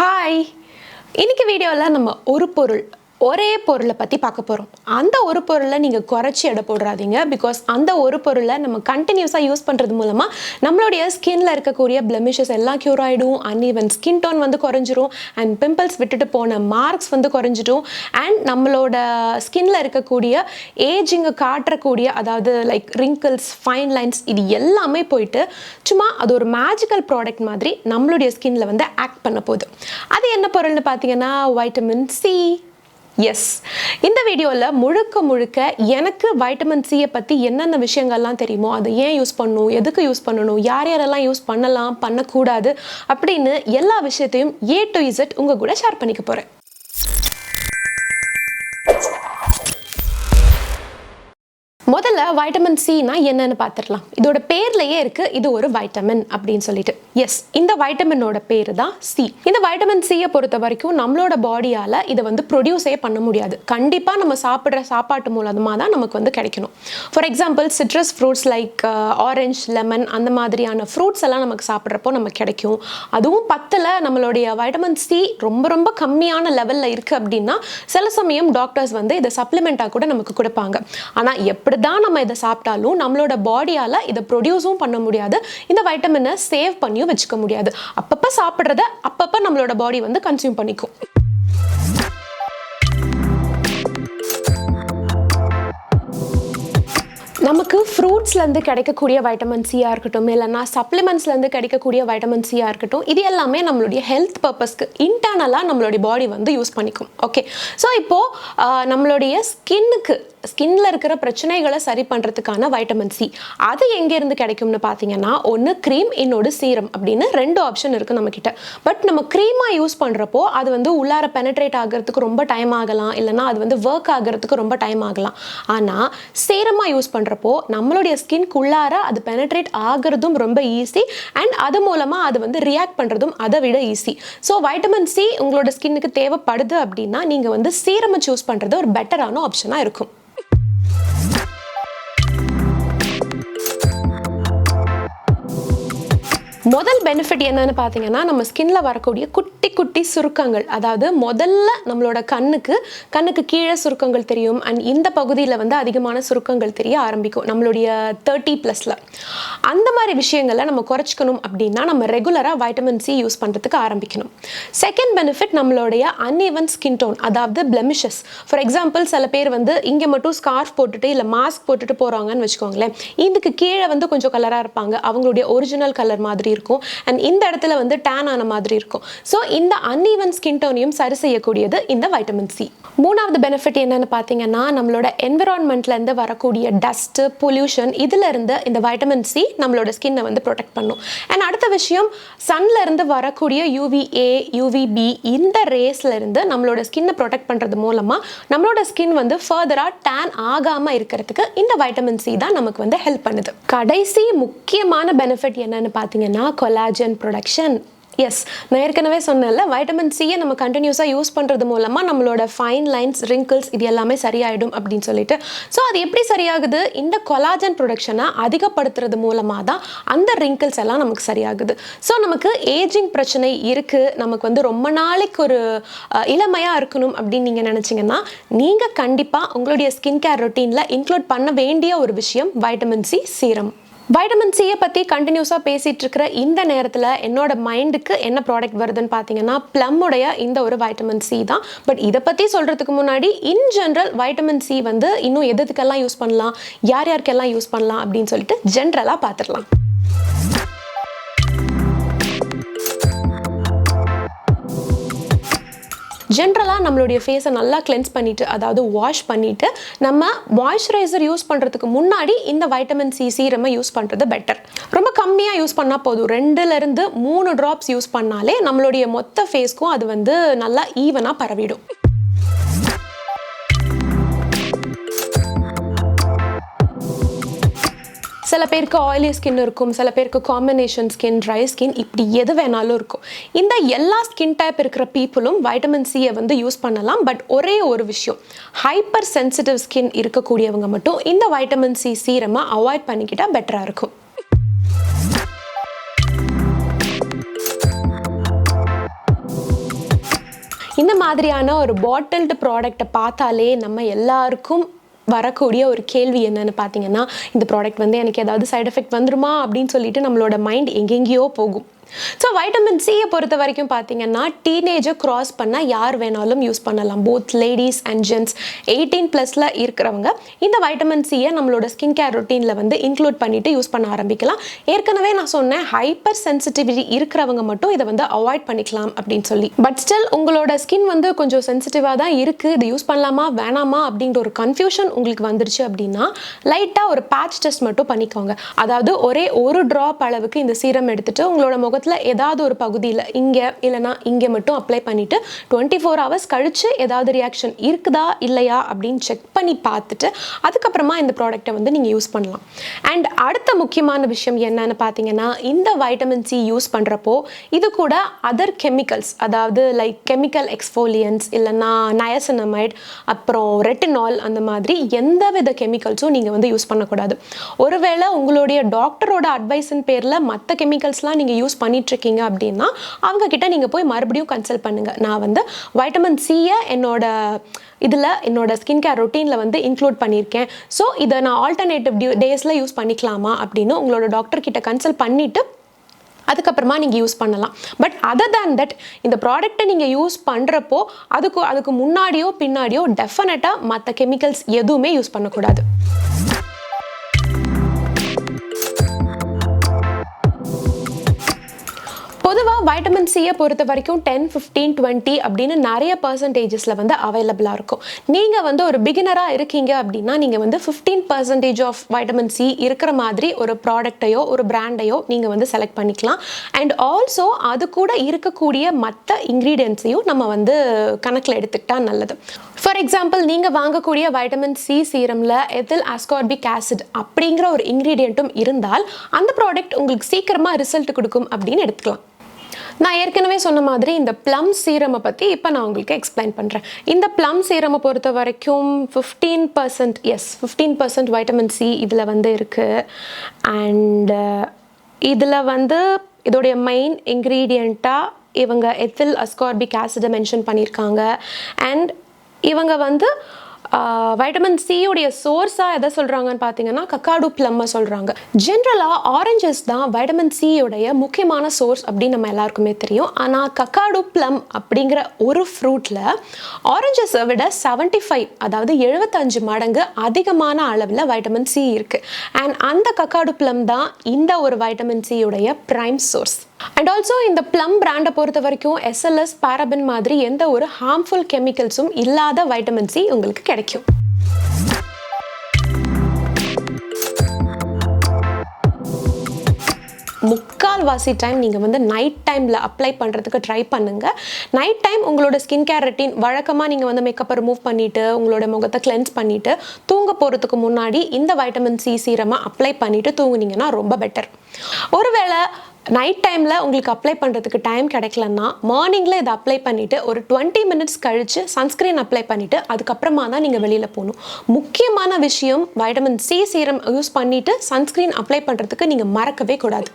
Hi, இன்னைக்கு வீடியோவில் நம்ம ஒரே பொருளை பற்றி பார்க்க போகிறோம். அந்த ஒரு பொருளை நீங்கள் குறைச்சி எடை போடுறாதீங்க. பிகாஸ் அந்த ஒரு பொருளை நம்ம கண்டினியூஸாக யூஸ் பண்ணுறது மூலமாக நம்மளுடைய ஸ்கின்ல இருக்கக்கூடிய பிளெமிஷஸ் எல்லாம் க்யூர் ஆகிடும். அன்இவன் ஸ்கின் டோன் வந்து குறைஞ்சிரும். அண்ட் பிம்பிள்ஸ் விட்டுட்டு போன மார்க்ஸ் வந்து குறைஞ்சிடும். அண்ட் நம்மளோட ஸ்கின்ல இருக்கக்கூடிய ஏஜிங்கை காட்டக்கூடிய, அதாவது லைக் ரிங்கிள்ஸ், ஃபைன் லைன்ஸ், இது எல்லாமே போயிட்டு சும்மா அது ஒரு மேஜிக்கல் ப்ராடக்ட் மாதிரி நம்மளுடைய ஸ்கின்ல வந்து ஆக்ட் பண்ண போகுது. அது என்ன பொருள்னு பார்த்தீங்கன்னா வைட்டமின் சி. எஸ், இந்த வீடியோவில் முழுக்க எனக்கு வைட்டமின் சியை பற்றி என்னென்ன விஷயங்கள்லாம் தெரியுமோ, அதை ஏன் யூஸ் பண்ணணும், எதுக்கு யூஸ் பண்ணணும், யாரெல்லாம் யூஸ் பண்ணலாம், பண்ணக்கூடாது அப்படின்னு எல்லா விஷயத்தையும் A to Z உங்கள் கூட ஷேர் பண்ணிக்க போகிறேன். முதல்ல வைட்டமின் சினா என்னன்னு பார்த்துடலாம். இதோட பேர்லயே இருக்கு, இது ஒரு வைட்டமின் அப்படின்னு சொல்லிட்டு. எஸ், இந்த வைட்டமினோட பேர் தான் சி. இந்த வைட்டமின் சியை பொறுத்த வரைக்கும் நம்மளோட பாடியால இதை வந்து ப்ரொடியூஸே பண்ண முடியாது. கண்டிப்பா நம்ம சாப்பிட்ற சாப்பாட்டு மூலமா தான் நமக்கு வந்து கிடைக்கணும். For example citrus fruits like orange, lemon, அந்த மாதிரியான ஃப்ரூட்ஸ் எல்லாம் நமக்கு சாப்பிட்றப்போ நமக்கு கிடைக்கும். அதுவும் பத்தில் நம்மளுடைய வைட்டமின் சி ரொம்ப கம்மியான லெவல்ல இருக்கு அப்படின்னா சில சமயம் டாக்டர்ஸ் வந்து இதை சப்ளிமெண்டா கூட நமக்கு கொடுப்பாங்க. ஆனா எப்படி தான் நம்ம இதை சாப்பிட்டாலும் நம்மளோட பாடியால இதை ப்ரொடியூஸும் பண்ண முடியாது. இந்த வைட்டமினை சேவ் பண்ணியும் வச்சுக்க முடியாது. அப்பப்போ சாப்பிட்றத அப்பப்போ நம்மளோட பாடி வந்து கன்சியூம் பண்ணிக்கும். நமக்கு ஃப்ரூட்ஸ்லேருந்து கிடைக்கக்கூடிய வைட்டமின் சியாக இருக்கட்டும், இல்லைனா சப்ளிமெண்ட்ஸ்லேருந்து கிடைக்கக்கூடிய வைட்டமின் சியாக இருக்கட்டும், இது எல்லாமே நம்மளுடைய ஹெல்த் பர்பஸ்க்கு இன்டர்னலாக நம்மளுடைய பாடி வந்து யூஸ் பண்ணிக்கும். ஓகே, ஸோ இப்போது நம்மளுடைய ஸ்கின்ல இருக்கிற பிரச்சனைகளை சரி பண்ணுறதுக்கான வைட்டமின் சி அது எங்கேருந்து கிடைக்கும்னு பார்த்தீங்கன்னா, ஒன்று க்ரீம், இன்னொரு சீரம் அப்படின்னு ரெண்டு ஆப்ஷன் இருக்குது நம்மக்கிட்ட. பட் நம்ம க்ரீமாக யூஸ் பண்ணுறப்போ அது வந்து உள்ளார பெனட்ரேட் ஆகிறதுக்கு ரொம்ப டைம் ஆகலாம், இல்லைனா அது வந்து ஒர்க் ஆகிறதுக்கு ரொம்ப டைம் ஆகலாம். ஆனால் சீரமாக யூஸ் பண்ணுறப்போ நம்மளுடைய ஸ்கின்குள்ளார அது பெனட்ரேட் ஆகிறதும் ரொம்ப ஈஸி. அண்ட் அது மூலமாக அது வந்து ரியாக்ட் பண்ணுறதும் அதை விட ஈஸி. ஸோ வைட்டமின் சி உங்களோட ஸ்கின்னுக்கு தேவைப்படுது அப்படின்னா நீங்கள் வந்து சீரமை சூஸ் பண்ணுறது ஒரு பெட்டரான ஆப்ஷனாக இருக்கும். முதல் பெனிஃபிட் என்னன்னு பார்த்தீங்கன்னா, நம்ம ஸ்கின்ல வரக்கூடிய குட்டி சுருக்கங்கள், அதாவது முதல்ல நம்மளோட கண்ணுக்கு கீழே சுருக்கங்கள் தெரியும். அண்ட் இந்த பகுதியில் வந்து அதிகமான சுருக்கங்கள் தெரிய ஆரம்பிக்கும் நம்மளுடைய 30+ல. அந்த மாதிரி விஷயங்களை நம்ம குறைச்சிக்கணும் அப்படின்னா நம்ம ரெகுலராக வைட்டமின் சி யூஸ் பண்ணுறதுக்கு ஆரம்பிக்கணும். செகண்ட் பெனிஃபிட் நம்மளுடைய அன்இவன் ஸ்கின் டோன், அதாவது பிளெமிஷஸ். ஃபார் எக்ஸாம்பிள் சில பேர் வந்து இங்கே மட்டும் ஸ்கார்ஃப் போட்டுட்டு இல்லை மாஸ்க் போட்டுட்டு போகிறாங்கன்னு வச்சுக்கோங்களேன். இதுக்கு கீழே வந்து கொஞ்சம் கலராக இருப்பாங்க, அவங்களுடைய ஒரிஜினல் கலர் மாதிரி இருக்கும். அண்ட் இந்த இடத்துல வந்து டேன் ஆன மாதிரி இருக்கும். ஸோ இந்த அன்இவன் ஸ்கின் டோனையும் சரி செய்யக்கூடியது இந்த வைட்டமின் சி. மூணாவது பெனிஃபிட் என்னன்னு பார்த்தீங்கன்னா, நம்மளோட என்விரான்மெண்ட்லேருந்து வரக்கூடிய டஸ்ட், பொல்யூஷன், இதுல இருந்து இந்த வைட்டமின் சி நம்மளோட ஸ்கின்னை வந்து ப்ரொடெக்ட் பண்ணும். அண்ட் அடுத்த விஷயம், சன்ல இருந்து வரக்கூடிய UVA, UVB இந்த ரேஸ்ல இருந்து நம்மளோட ஸ்கின்னை ப்ரொடெக்ட் பண்றது மூலமா நம்மளோட ஸ்கின் வந்து ஃபர்தரா டேன் ஆகாம இருக்கிறதுக்கு இந்த வைட்டமின் சி தான் நமக்கு வந்து ஹெல்ப் பண்ணுது. கடைசி முக்கியமான பெனிஃபிட் என்னன்னு பார்த்தீங்கன்னா கொலாஜன் ப்ரொடக்ஷன். எஸ், நான் ஏற்கனவே சொன்னேன்ல, வைட்டமின் சியை நம்ம கண்டினியூஸாக யூஸ் பண்ணுறது மூலமாக நம்மளோட ஃபைன் லைன்ஸ், ரிங்கிள்ஸ், இது எல்லாமே சரியாயிடும் அப்படின்னு சொல்லிட்டு. ஸோ அது எப்படி சரியாகுது? இந்த கொலாஜன் ப்ரொடக்ஷனை அதிகப்படுத்துறது மூலமாக தான் அந்த ரிங்கிள்ஸ் எல்லாம் நமக்கு சரியாகுது. ஸோ நமக்கு ஏஜிங் பிரச்சனை இருக்குது, நமக்கு வந்து ரொம்ப நாளைக்கு ஒரு இளமையாக இருக்கணும் அப்படின்னு நீங்கள் நினச்சிங்கன்னா நீங்கள் கண்டிப்பாக உங்களுடைய ஸ்கின் கேர் ரொட்டீனில் இன்க்ளூட் பண்ண வேண்டிய ஒரு விஷயம் வைட்டமின் சி சீரம். வைட்டமின் சியை பற்றி கண்டினியூஸாக பேசிகிட்டு இருக்கிற இந்த நேரத்தில் என்னோட மைண்டுக்கு என்ன ப்ராடக்ட் வருதுன்னு பார்த்தீங்கன்னா, ப்ளம்முடைய இந்த ஒரு வைட்டமின் சி தான். பட் இதை பற்றி சொல்கிறதுக்கு முன்னாடி இன் ஜென்ரல் வைட்டமின் சி வந்து இன்னும் எதுக்கெல்லாம் யூஸ் பண்ணலாம், யாருக்கெல்லாம் யூஸ் பண்ணலாம் அப்படின்னு சொல்லிட்டு ஜென்ரலாக பார்த்துடலாம். ஜென்ரலாக நம்மளுடைய ஃபேஸை நல்லா கிளென்ஸ் பண்ணிவிட்டு, அதாவது வாஷ் பண்ணிவிட்டு நம்ம மாய்ஸ்சரைசர் யூஸ் பண்ணுறதுக்கு முன்னாடி இந்த வைட்டமின் சி சீரமை யூஸ் பண்ணுறது பெட்டர். ரொம்ப கம்மியாக யூஸ் பண்ணால் போதும். 2லேருந்து 3 ட்ராப்ஸ் யூஸ் பண்ணாலே நம்மளுடைய மொத்த ஃபேஸ்க்கும் அது வந்து நல்லா ஈவனாக பரவிடும். சில பேருக்கு ஆயிலி ஸ்கின் இருக்கும், சில பேருக்கு காம்பினேஷன் ஸ்கின், ட்ரை ஸ்கின், இப்படி எது வேணாலும் இருக்கும். இந்த எல்லா ஸ்கின் டைப் இருக்கிற பீப்புளும் வைட்டமின் சியை வந்து யூஸ் பண்ணலாம். பட் ஒரே ஒரு விஷயம், ஹைப்பர் சென்சிட்டிவ் ஸ்கின் இருக்கக்கூடியவங்க மட்டும் இந்த வைட்டமின் சி சீரமை அவாய்ட் பண்ணிக்கிட்டால் பெட்டராக இருக்கும். இந்த மாதிரியான ஒரு பாட்டில்டு ப்ராடக்ட்டை பார்த்தாலே நம்ம எல்லாருக்கும் வரக்கூடிய ஒரு கேள்வி என்னன்னு பார்த்தீங்கன்னா, இந்த ப்ராடக்ட் வந்து எனக்கு ஏதாவது சைடு எஃபெக்ட் வந்துருமா அப்படின்னு சொல்லிட்டு நம்மளோட மைண்ட் எங்கெங்கேயோ போகும். ஸோ வைட்டமின் சியை பொறுத்த வரைக்கும் பார்த்தீங்கன்னா, டீனேஜை கிராஸ் பண்ண யார் வேணாலும் யூஸ் பண்ணலாம். போத் லேடிஸ் அண்ட் ஜென்ட்ஸ் 18+ இருக்கிறவங்க இந்த வைட்டமின் சியை நம்மளோட ஸ்கின் கேர் ரொட்டீனில் வந்து இன்க்ளூட் பண்ணிட்டு யூஸ் பண்ண ஆரம்பிக்கலாம். ஏற்கனவே நான் சொன்னேன், ஹைப்பர் சென்சிட்டிவிட்டி இருக்கிறவங்க மட்டும் இதை வந்து அவாய்ட் பண்ணிக்கலாம் அப்படின்னு சொல்லி. பட் ஸ்டில் உங்களோட ஸ்கின் வந்து கொஞ்சம் சென்சிட்டிவாக தான் இருக்குது, இது யூஸ் பண்ணலாமா வேணாமா அப்படின்ற ஒரு கன்ஃபியூஷன் உங்களுக்கு வந்துருச்சு அப்படின்னா, லைட்டாக ஒரு பேட்ச் டெஸ்ட் மட்டும் பண்ணிக்கோங்க. அதாவது ஒரே ஒரு ட்ராப் அளவுக்கு இந்த சீரம் எடுத்துட்டு உங்களோட முகத்தில் ஏதாவது ஒரு பகுதியில் இங்கே இல்லைனா இங்கே மட்டும் அப்ளை பண்ணிவிட்டு 24 hours கழித்து ஏதாவது ரியாக்ஷன் இருக்குதா இல்லையா அப்படின்னு செக் பண்ணி பார்த்துட்டு அதுக்கப்புறமா இந்த ப்ராடக்டை வந்து நீங்கள் யூஸ் பண்ணலாம். அண்ட் அடுத்த முக்கியமான விஷயம் என்னன்னு பார்த்தீங்கன்னா, இந்த வைட்டமின் சி யூஸ் பண்ணுறப்போ இது கூட அதர் கெமிக்கல்ஸ், அதாவது லைக் கெமிக்கல் எக்ஸ்ஃபோலியன்ஸ் இல்லைனா நயசினமைட் அப்புறம் ரெட்டினால், அந்த மாதிரி எந்த வித கெமிக்கல்ஸும் நீங்கள் வந்து யூஸ் பண்ணக்கூடாது. ஒருவேளை உங்களுடைய டாக்டரோட அட்வைஸின் பேரில் மற்ற கெமிக்கல்ஸ்லாம் நீங்கள் யூஸ் பண்ணிட்டுருக்கீங்க அப்படின்னா அவங்க கிட்ட நீங்கள் போய் மறுபடியும் கன்சல்ட் பண்ணுங்கள். நான் வந்து வைட்டமின் சியை என்னோட ஸ்கின் கேர் ரொட்டீனில் வந்து இன்க்ளூட் பண்ணியிருக்கேன், ஸோ இதை நான் ஆல்டர்னேட்டிவ் டேஸில் யூஸ் பண்ணிக்கலாமா அப்படின்னு உங்களோட டாக்டர் கிட்ட கன்சல்ட் பண்ணிவிட்டு அதுக்கப்புறமா நீங்கள் யூஸ் பண்ணலாம். பட் அதர் தேன் தட் இந்த ப்ராடக்டை நீங்கள் யூஸ் பண்ணுறப்போ அதுக்கு முன்னாடியோ பின்னாடியோ டெஃபினட்டாக மற்ற கெமிக்கல்ஸ் எதுவுமே யூஸ் பண்ணக்கூடாது. பொதுவாக வைட்டமின் சியை பொறுத்த வரைக்கும் 10, 15, 20 அப்படின்னு நிறைய பர்சன்டேஜஸில் வந்து அவைலபிளாக இருக்கும். நீங்கள் வந்து ஒரு பிகினராக இருக்கீங்க அப்படின்னா நீங்கள் வந்து 15% ஆஃப் வைட்டமின் சி இருக்கிற மாதிரி ஒரு ப்ராடக்டையோ ஒரு பிராண்டையோ நீங்கள் வந்து செலக்ட் பண்ணிக்கலாம். அண்ட் ஆல்சோ அது கூட இருக்கக்கூடிய மற்ற இன்க்ரீடியன்ட்ஸையும் நம்ம வந்து கணக்கில் எடுத்துக்கிட்டால் நல்லது. ஃபார் எக்ஸாம்பிள், நீங்கள் வாங்கக்கூடிய வைட்டமின் சி சீரமில் எத்தில் அஸ்கார்பிக் ஆசிட் அப்படிங்கிற ஒரு இன்க்ரீடியண்ட்டும் இருந்தால் அந்த ப்ராடக்ட் உங்களுக்கு சீக்கிரமாக ரிசல்ட் கொடுக்கும் அப்படின்னு எடுத்துக்கலாம். நான் ஏற்கனவே சொன்ன மாதிரி இந்த ப்ளம் சீரமை பற்றி இப்போ நான் உங்களுக்கு எக்ஸ்பிளைன் பண்ணுறேன். இந்த ப்ளம் சீரமை பொறுத்த வரைக்கும் 15% வைட்டமின் சி இதில் வந்து இருக்குது. அண்ட் இதில் வந்து இதோடைய மெயின் இன்க்ரீடியண்ட்டாக இவங்க எத்தில் அஸ்கார்பிக் ஆசிடை மென்ஷன் பண்ணியிருக்காங்க. அண்ட் இவங்க வந்து வைட்டமின் சியோடைய சோர்ஸாக எதை சொல்கிறாங்கன்னு பார்த்தீங்கன்னா கக்காடு ப்ளம்மை சொல்கிறாங்க. ஜென்ரலாக ஆரஞ்சஸ் தான் வைட்டமின் சியோடைய முக்கியமான சோர்ஸ் அப்படின்னு நம்ம எல்லாருக்குமே தெரியும். ஆனால் கக்காடு ப்ளம் அப்படிங்கிற ஒரு ஃப்ரூட்டில் ஆரஞ்சஸை விட 75, அதாவது 75 மடங்கு அதிகமான அளவில் வைட்டமின் சி இருக்குது. அண்ட் அந்த கக்காடு ப்ளம் தான் இந்த ஒரு வைட்டமின் சியோடைய ப்ரைம் சோர்ஸ். அண்ட் ஆல்சோ இந்த ப்ளம் பிராண்டை பொறுத்த வரைக்கும் எஸ்எல்எஸ், பாரபின் மாதிரி எந்த ஒரு ஹார்ம்ஃபுல் கெமிக்கல்ஸும் இல்லாத வைட்டமின் சி உங்களுக்கு கிடைக்கும். முக்கால்வாசி டைம் நீங்கள் வந்து நைட் டைமில் அப்ளை பண்ணுறதுக்கு ட்ரை பண்ணுங்கள். நைட் டைம் உங்களோட ஸ்கின் கேர் ரொட்டீன் வழக்கமாக நீங்கள் வந்து மேக்கப்பை ரிமூவ் பண்ணிவிட்டு உங்களோட முகத்தை கிளென்ஸ் பண்ணிவிட்டு தூங்க போகிறதுக்கு முன்னாடி இந்த வைட்டமின் சி சீரமை அப்ளை பண்ணிவிட்டு தூங்குனீங்கன்னா ரொம்ப பெட்டர். ஒருவேளை நைட் டைமில் உங்களுக்கு அப்ளை பண்ணுறதுக்கு டைம் கிடைக்கலன்னா மார்னிங்கில் இதை அப்ளை பண்ணிவிட்டு ஒரு 20 minutes கழித்து சன்ஸ்க்ரீன் அப்ளை பண்ணிவிட்டு அதுக்கப்புறமா தான் நீங்கள் வெளியில் போகணும். முக்கியமான விஷயம், வைட்டமின் சி சீரம் யூஸ் பண்ணிவிட்டு சன்ஸ்க்ரீன் அப்ளை பண்ணுறதுக்கு நீங்கள் மறக்கவே கூடாது.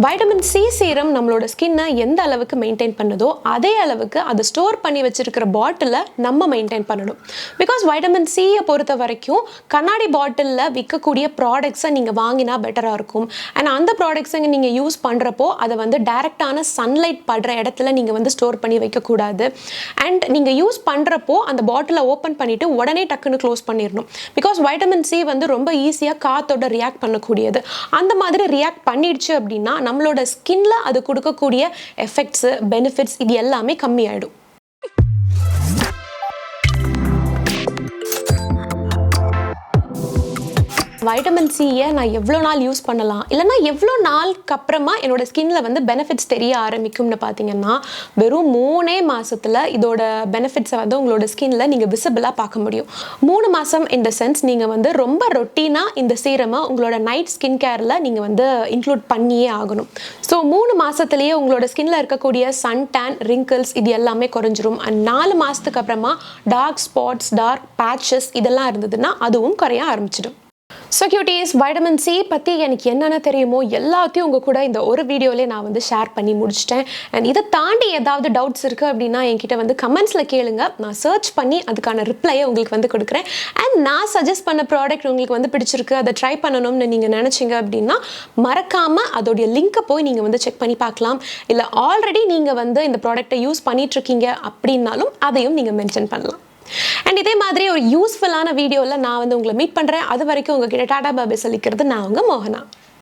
வைட்டமின் சி சீரம் நம்மளோட ஸ்கின்னை எந்த அளவுக்கு மெயின்டைன் பண்ணுதோ அதே அளவுக்கு அதை ஸ்டோர் பண்ணி வச்சிருக்கிற பாட்டிலை நம்ம மெயின்டைன் பண்ணணும். பிகாஸ் வைட்டமின் சியை பொறுத்த வரைக்கும் கண்ணாடி பாட்டிலில் விற்கக்கூடிய ப்ராடக்ட்ஸை நீங்கள் வாங்கினா பெட்டராக இருக்கும். அண்ட் அந்த ப்ராடக்ட்ஸை நீங்கள் யூஸ் பண்ணுறப்போ அதை வந்து டைரெக்டான சன்லைட் படுற இடத்துல நீங்கள் வந்து ஸ்டோர் பண்ணி வைக்கக்கூடாது. அண்ட் நீங்கள் யூஸ் பண்ணுறப்போ அந்த பாட்டிலை ஓப்பன் பண்ணிவிட்டு உடனே டக்குன்னு க்ளோஸ் பண்ணிடணும். பிகாஸ் வைட்டமின் சி வந்து ரொம்ப ஈஸியாக காற்றோட ரியாக்ட் பண்ணக்கூடியது. அந்த மாதிரி ரியாக்ட் பண்ணிடுச்சு அப்படின்னா நம்மளோட ஸ்கின்ல அது கொடுக்கக்கூடிய எஃபெக்ட்ஸ், பெனிஃபிட்ஸ் இது எல்லாமே கம்மியாயிடும். வைட்டமின் சியை நான் எவ்வளோ நாள் யூஸ் பண்ணலாம், இல்லைனா எவ்வளோ நாளுக்கு அப்புறமா என்னோட ஸ்கின்ல வந்து பெனிஃபிட்ஸ் தெரிய ஆரம்பிக்கும்னு பார்த்தீங்கன்னா, வெறும் 3 மாதத்தில் இதோட பெனிஃபிட்ஸை வந்து உங்களோட ஸ்கின்ல நீங்கள் விசிபிளாக பார்க்க முடியும். 3 மாதம் இன் த சென்ஸ் நீங்கள் வந்து ரொம்ப ரொட்டீனாக இந்த சீரமை உங்களோட நைட் ஸ்கின் கேரில் நீங்கள் வந்து இன்க்ளூட் பண்ணியே ஆகணும். ஸோ 3 மாதத்துலேயே உங்களோட ஸ்கின்ல இருக்கக்கூடிய சன் டேன், ரிங்கிள்ஸ் இது எல்லாமே குறைஞ்சிரும். அண்ட் 4 மாதத்துக்கு அப்புறமா டார்க் ஸ்பாட்ஸ், டார்க் பேட்சஸ் இதெல்லாம் இருந்ததுன்னா அதுவும் குறைய ஆரம்பிச்சிடும். ஸோ கியூட்டீஸ், வைட்டமின் சி பற்றி எனக்கு என்னென்ன தெரியுமோ எல்லாத்தையும் உங்கள் கூட இந்த ஒரு வீடியோவிலே நான் வந்து ஷேர் பண்ணி முடிச்சிட்டேன். அண்ட் இதை தாண்டி ஏதாவது டவுட்ஸ் இருக்குது அப்படின்னா என்கிட்ட வந்து கமெண்ட்ஸில் கேளுங்க. நான் சர்ச் பண்ணி அதுக்கான ரிப்ளையை உங்களுக்கு வந்து கொடுக்குறேன். அண்ட் நான் சஜஸ்ட் பண்ண ப்ராடக்ட் உங்களுக்கு வந்து பிடிச்சிருக்கு, அதை ட்ரை பண்ணணும்னு நீங்கள் நினச்சிங்க அப்படின்னா மறக்காமல் அதோடைய லிங்க்கை போய் நீங்கள் வந்து செக் பண்ணி பார்க்கலாம். இல்லை ஆல்ரெடி நீங்கள் வந்து இந்த ப்ராடக்ட்டை யூஸ் பண்ணிகிட்ருக்கீங்க அப்படின்னாலும் அதையும் நீங்கள் மென்ஷன் பண்ணலாம். அண்ட் இதே மாதிரி ஒரு யூஸ்ஃபுல்லான வீடியோவில் நான் வந்து உங்களை மீட் பண்ணுறேன். அது வரைக்கும் உங்ககிட்ட டாடா பாபே சொல்லிக்கிறது நான் உங்கள் மோகனா.